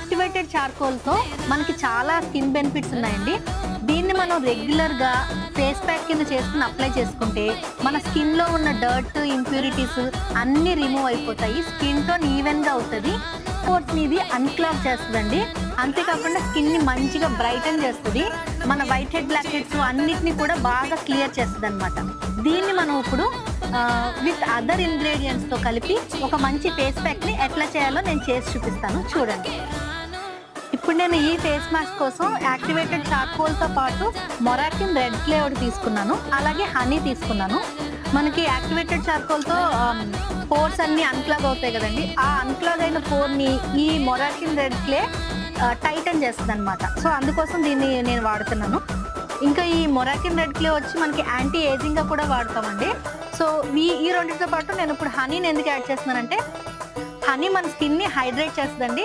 Activated చార్కోల్తో మనకి చాలా skin benefits ఉన్నాయండి. దీన్ని మనం రెగ్యులర్గా ఫేస్ ప్యాక్ కింద చేసుకుని అప్లై చేసుకుంటే మన స్కిన్లో ఉన్న డర్ట్, ఇంప్యూరిటీస్ అన్నీ రిమూవ్ అయిపోతాయి. స్కిన్ టోన్ ఈవెన్గా అవుతుంది. పోర్స్ని ఇది అన్క్లాగ్ చేస్తుందండి. అంతేకాకుండా స్కిన్ని మంచిగా బ్రైటన్ చేస్తుంది. మన వైట్ హెడ్, బ్లాక్ హెడ్స్ అన్నిటిని కూడా బాగా క్లియర్ చేస్తుంది అనమాట. దీన్ని మనం ఇప్పుడు విత్ అదర్ ఇంగ్రీడియంట్స్తో కలిపి ఒక మంచి ఫేస్ ప్యాక్ని ఎట్లా చేయాలో నేను చేసి చూపిస్తాను, చూడండి. ఇప్పుడు నేను ఈ ఫేస్ మాస్క్ కోసం యాక్టివేటెడ్ చార్కోల్తో పాటు మొరాకిన్ రెడ్ క్లే ఒకటి తీసుకున్నాను, అలాగే హనీ తీసుకున్నాను. మనకి యాక్టివేటెడ్ చార్కోల్తో పోర్స్ అన్నీ అన్క్లాగ్ అవుతాయి కదండి. ఆ అన్క్లాగ్ అయిన పోర్ని ఈ మొరాకిన్ రెడ్ క్లే టైటన్ చేస్తుంది అనమాట. సో అందుకోసం దీన్ని నేను వాడుతున్నాను. ఇంకా ఈ మొరాకిన్ రెడ్ క్లే వచ్చి మనకి యాంటీ ఏజింగ్గా కూడా వాడతామండి. సో ఈ రెండింటితో పాటు నేను ఇప్పుడు హనీని ఎందుకు యాడ్ చేస్తున్నానంటే, హనీ మన స్కిన్ని హైడ్రేట్ చేస్తుందండి.